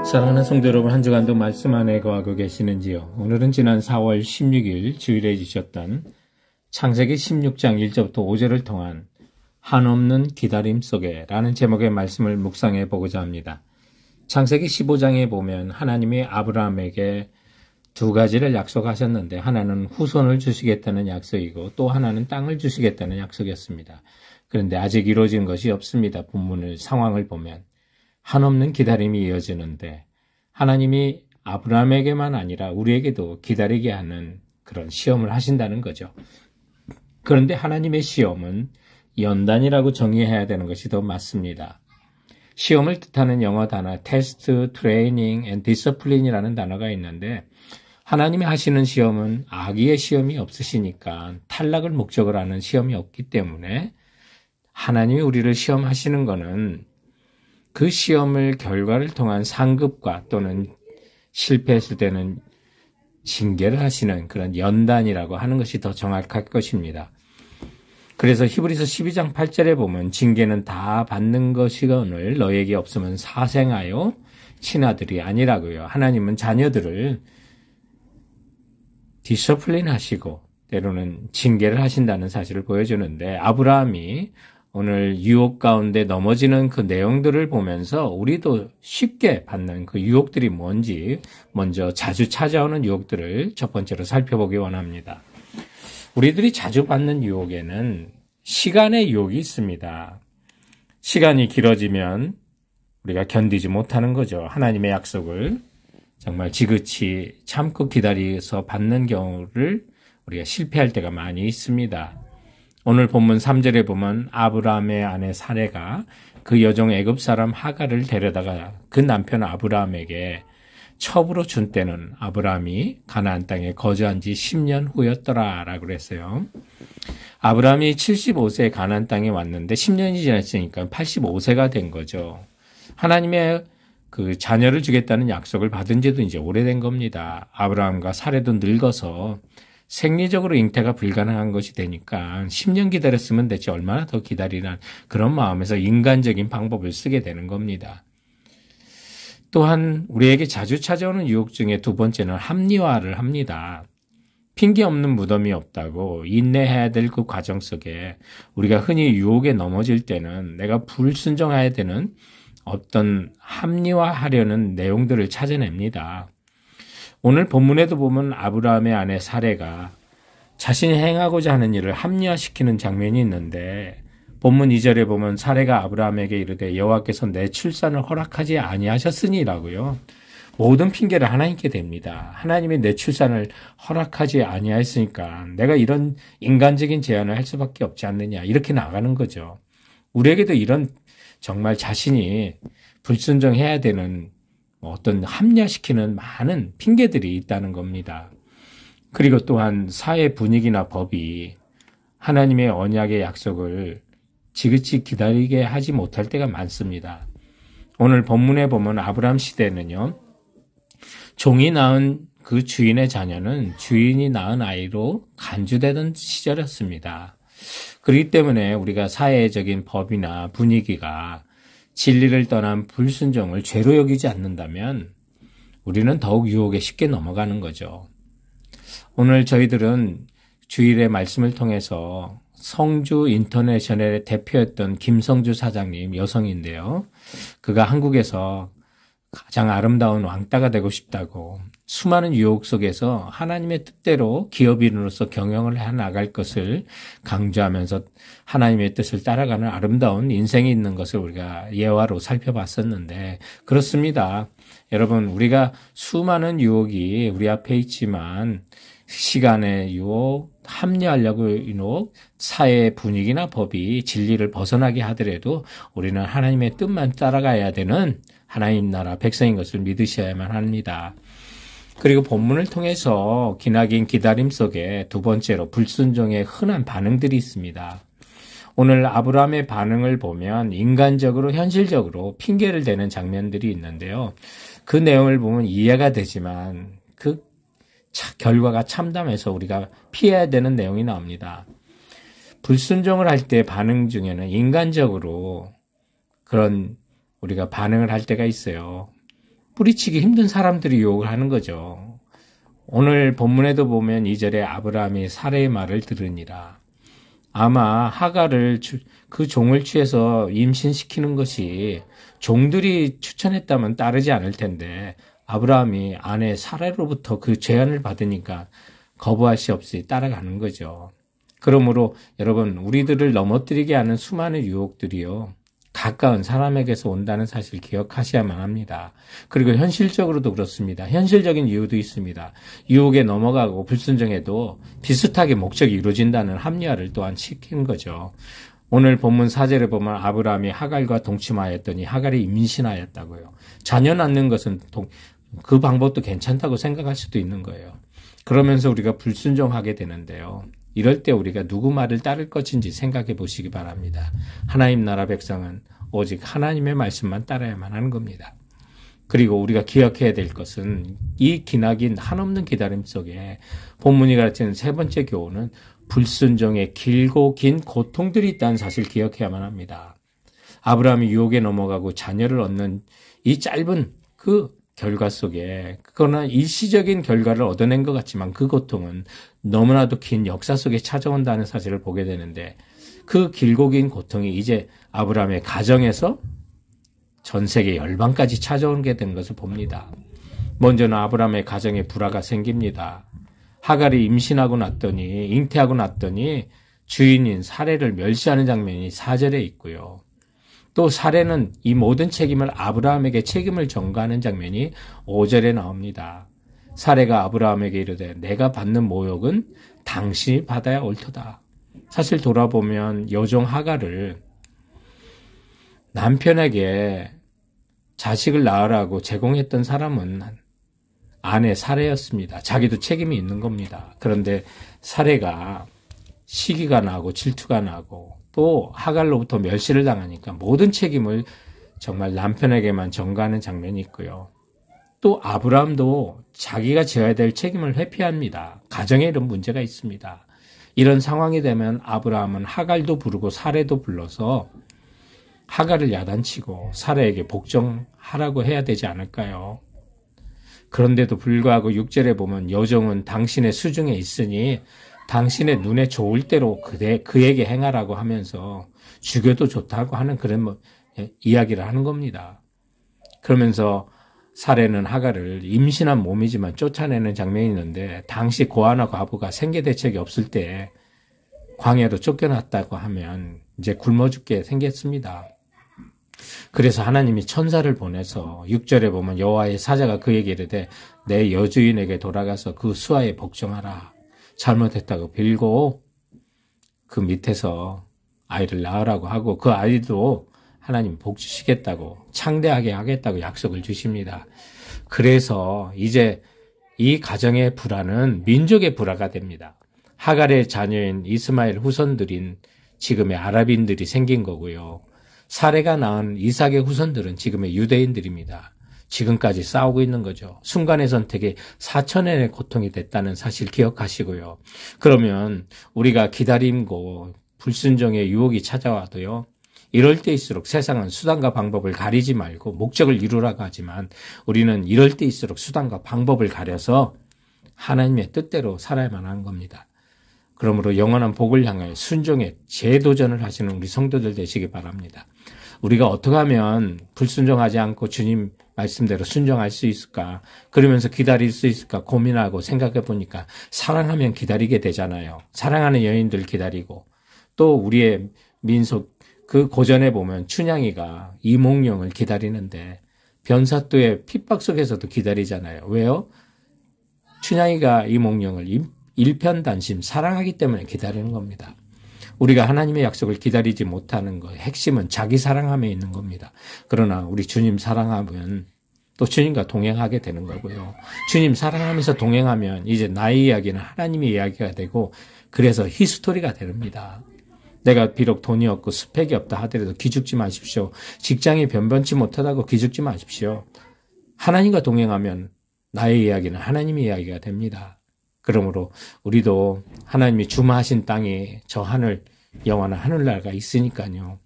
사랑하는 성도 여러분, 한 주간도 말씀 안에 거하고 계시는지요? 오늘은 지난 4월 16일 주일에 주셨던 창세기 16장 1절부터 5절을 통한 한없는 기다림 속에 라는 제목의 말씀을 묵상해 보고자 합니다. 창세기 15장에 보면 하나님이 아브라함에게 두 가지를 약속하셨는데, 하나는 후손을 주시겠다는 약속이고 또 하나는 땅을 주시겠다는 약속이었습니다. 그런데 아직 이루어진 것이 없습니다. 본문을 상황을 보면 한없는 기다림이 이어지는데, 하나님이 아브라함에게만 아니라 우리에게도 기다리게 하는 그런 시험을 하신다는 거죠. 그런데 하나님의 시험은 연단이라고 정의해야 되는 것이 더 맞습니다. 시험을 뜻하는 영어 단어 테스트, 트레이닝, 앤 디서플린이라는 단어가 있는데, 하나님이 하시는 시험은 악의의 시험이 없으시니까 탈락을 목적으로 하는 시험이 없기 때문에, 하나님이 우리를 시험하시는 것은 그 시험을 결과를 통한 상급과 또는 실패했을 때는 징계를 하시는 그런 연단이라고 하는 것이 더 정확할 것입니다. 그래서 히브리서 12장 8절에 보면 징계는 다 받는 것이거늘 너에게 없으면 사생하여 친아들이 아니라고요. 하나님은 자녀들을 디서플린 하시고 때로는 징계를 하신다는 사실을 보여주는데, 아브라함이 오늘 유혹 가운데 넘어지는 그 내용들을 보면서 우리도 쉽게 받는 그 유혹들이 뭔지 먼저 자주 찾아오는 유혹들을 첫 번째로 살펴보기 원합니다. 우리들이 자주 받는 유혹에는 시간의 유혹이 있습니다. 시간이 길어지면 우리가 견디지 못하는 거죠. 하나님의 약속을 정말 지그치 참고 기다려서 받는 경우를 우리가 실패할 때가 많이 있습니다. 오늘 본문 3절에 보면 아브라함의 아내 사레가 그 여종 애굽 사람 하갈을 데려다가 그 남편 아브라함에게 첩으로 준 때는 아브라함이 가나안 땅에 거주한 지 10년 후였더라 라고 그랬어요. 아브라함이 75세에 가나안 땅에 왔는데 10년이 지났으니까 85세가 된 거죠. 하나님의 그 자녀를 주겠다는 약속을 받은 지도 이제 오래된 겁니다. 아브라함과 사레도 늙어서 생리적으로 잉태가 불가능한 것이 되니까 10년 기다렸으면 대체 얼마나 더 기다리란 그런 마음에서 인간적인 방법을 쓰게 되는 겁니다. 또한 우리에게 자주 찾아오는 유혹 중에 두 번째는 합리화를 합니다. 핑계 없는 무덤이 없다고 인내해야 될 그 과정 속에 우리가 흔히 유혹에 넘어질 때는 내가 불순종해야 되는 어떤 합리화하려는 내용들을 찾아냅니다. 오늘 본문에도 보면 아브라함의 아내 사레가 자신이 행하고자 하는 일을 합리화시키는 장면이 있는데, 본문 2절에 보면 사레가 아브라함에게 이르되 여호와께서 내 출산을 허락하지 아니하셨으니라고요. 모든 핑계를 하나님께 댑니다. 하나님이 내 출산을 허락하지 아니하였으니까 내가 이런 인간적인 제안을 할 수밖에 없지 않느냐, 이렇게 나가는 거죠. 우리에게도 이런 정말 자신이 불순종해야 되는 어떤 합리화시키는 많은 핑계들이 있다는 겁니다. 그리고 또한 사회 분위기나 법이 하나님의 언약의 약속을 지그치 기다리게 하지 못할 때가 많습니다. 오늘 본문에 보면 아브라함 시대는요, 종이 낳은 그 주인의 자녀는 주인이 낳은 아이로 간주되던 시절이었습니다. 그렇기 때문에 우리가 사회적인 법이나 분위기가 진리를 떠난 불순종을 죄로 여기지 않는다면 우리는 더욱 유혹에 쉽게 넘어가는 거죠. 오늘 저희들은 주일의 말씀을 통해서 성주 인터내셔널의 대표였던 김성주 사장님, 여성인데요. 그가 한국에서 가장 아름다운 왕따가 되고 싶다고 수많은 유혹 속에서 하나님의 뜻대로 기업인으로서 경영을 해나갈 것을 강조하면서 하나님의 뜻을 따라가는 아름다운 인생이 있는 것을 우리가 예화로 살펴봤었는데, 그렇습니다. 여러분, 우리가 수많은 유혹이 우리 앞에 있지만 시간의 유혹, 합리하려고 유혹, 사회의 분위기나 법이 진리를 벗어나게 하더라도 우리는 하나님의 뜻만 따라가야 되는 하나님 나라 백성인 것을 믿으셔야만 합니다. 그리고 본문을 통해서 기나긴 기다림 속에 두 번째로 불순종의 흔한 반응들이 있습니다. 오늘 아브라함의 반응을 보면 인간적으로 현실적으로 핑계를 대는 장면들이 있는데요. 그 내용을 보면 이해가 되지만 그 결과가 참담해서 우리가 피해야 되는 내용이 나옵니다. 불순종을 할 때 반응 중에는 인간적으로 그런 우리가 반응을 할 때가 있어요. 뿌리치기 힘든 사람들이 유혹을 하는 거죠. 오늘 본문에도 보면 2절에 아브라함이 사레의 말을 들으니라. 아마 하갈을 그 종을 취해서 임신시키는 것이 종들이 추천했다면 따르지 않을 텐데 아브라함이 아내 사레로부터 그 제안을 받으니까 거부할 수 없이 따라가는 거죠. 그러므로 여러분, 우리들을 넘어뜨리게 하는 수많은 유혹들이요, 가까운 사람에게서 온다는 사실 기억하셔야만 합니다. 그리고 현실적으로도 그렇습니다. 현실적인 이유도 있습니다. 유혹에 넘어가고 불순종해도 비슷하게 목적이 이루어진다는 합리화를 또한 시키는 거죠. 오늘 본문 4절에 보면 아브라함이 하갈과 동침하였더니 하갈이 임신하였다고요. 자녀 낳는 것은 그 방법도 괜찮다고 생각할 수도 있는 거예요. 그러면서 우리가 불순종하게 되는데요. 이럴 때 우리가 누구 말을 따를 것인지 생각해 보시기 바랍니다. 하나님 나라 백성은 오직 하나님의 말씀만 따라야만 하는 겁니다. 그리고 우리가 기억해야 될 것은 이 기나긴 한없는 기다림 속에 본문이 가르치는 세 번째 교훈은 불순종의 길고 긴 고통들이 있다는 사실 기억해야만 합니다. 아브라함이 유혹에 넘어가고 자녀를 얻는 이 짧은 그 결과 속에, 그러나 일시적인 결과를 얻어낸 것 같지만 그 고통은 너무나도 긴 역사 속에 찾아온다는 사실을 보게 되는데, 그 길고 긴 고통이 이제 아브라함의 가정에서 전 세계 열방까지 찾아오게 된 것을 봅니다. 먼저는 아브라함의 가정에 불화가 생깁니다. 하갈이 임신하고 났더니, 잉태하고 났더니 주인인 사레를 멸시하는 장면이 4절에 있고요. 또 사레는 이 모든 책임을 아브라함에게 책임을 전가하는 장면이 5절에 나옵니다. 사레가 아브라함에게 이르되 내가 받는 모욕은 당신이 받아야 옳도다. 사실 돌아보면 여종 하갈을 남편에게 자식을 낳으라고 제공했던 사람은 아내 사레였습니다. 자기도 책임이 있는 겁니다. 그런데 사레가 시기가 나고 질투가 나고 또 하갈로부터 멸시를 당하니까 모든 책임을 정말 남편에게만 전가하는 장면이 있고요. 또 아브라함도 자기가 져야 될 책임을 회피합니다. 가정에 이런 문제가 있습니다. 이런 상황이 되면 아브라함은 하갈도 부르고 사레도 불러서 하갈을 야단치고 사레에게 복종하라고 해야 되지 않을까요? 그런데도 불구하고 6절에 보면 여종은 당신의 수중에 있으니 당신의 눈에 좋을 대로 그에게 행하라고 하면서 죽여도 좋다고 하는 그런 이야기를 하는 겁니다. 그러면서 사레는 하갈을 임신한 몸이지만 쫓아내는 장면이 있는데, 당시 고아나 과부가 생계 대책이 없을 때 광야로 쫓겨났다고 하면 이제 굶어 죽게 생겼습니다. 그래서 하나님이 천사를 보내서 6절에 보면 여호와의 사자가 그에게 이르되 내 여주인에게 돌아가서 그 수하에 복종하라. 잘못했다고 빌고 그 밑에서 아이를 낳으라고 하고 그 아이도 하나님 복 주시겠다고 창대하게 하겠다고 약속을 주십니다. 그래서 이제 이 가정의 불화는 민족의 불화가 됩니다. 하갈의 자녀인 이스마엘 후손들인 지금의 아랍인들이 생긴 거고요. 사레가 낳은 이삭의 후손들은 지금의 유대인들입니다. 지금까지 싸우고 있는 거죠. 순간의 선택이 4천년의 고통이 됐다는 사실 기억하시고요. 그러면 우리가 기다림고 불순종의 유혹이 찾아와도요, 이럴 때일수록 세상은 수단과 방법을 가리지 말고 목적을 이루라고 하지만 우리는 이럴 때일수록 수단과 방법을 가려서 하나님의 뜻대로 살아야만 하는 겁니다. 그러므로 영원한 복을 향해 순종의 재도전을 하시는 우리 성도들 되시기 바랍니다. 우리가 어떻게 하면 불순종하지 않고 주님 말씀대로 순종할 수 있을까? 그러면서 기다릴 수 있을까? 고민하고 생각해 보니까 사랑하면 기다리게 되잖아요. 사랑하는 여인들 기다리고, 또 우리의 민속 그 고전에 보면 춘향이가 이몽룡을 기다리는데 변사또의 핍박 속에서도 기다리잖아요. 왜요? 춘향이가 이몽룡을 일편단심 사랑하기 때문에 기다리는 겁니다. 우리가 하나님의 약속을 기다리지 못하는 것, 핵심은 자기 사랑함에 있는 겁니다. 그러나 우리 주님 사랑하면 또 주님과 동행하게 되는 거고요. 주님 사랑하면서 동행하면 이제 나의 이야기는 하나님의 이야기가 되고, 그래서 히스토리가 됩니다. 내가 비록 돈이 없고 스펙이 없다 하더라도 기죽지 마십시오. 직장이 변변치 못하다고 기죽지 마십시오. 하나님과 동행하면 나의 이야기는 하나님의 이야기가 됩니다. 그러므로 우리도 하나님이 주마하신 땅에 저 하늘, 영원한 하늘나라가 있으니까요.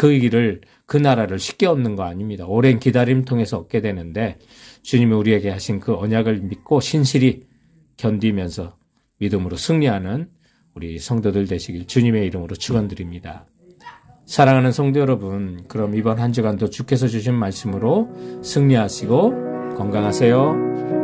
그 길을, 그 나라를 쉽게 얻는 거 아닙니다. 오랜 기다림 통해서 얻게 되는데 주님이 우리에게 하신 그 언약을 믿고 신실히 견디면서 믿음으로 승리하는 우리 성도들 되시길 주님의 이름으로 축원드립니다. 사랑하는 성도 여러분, 그럼 이번 한 주간도 주께서 주신 말씀으로 승리하시고 건강하세요.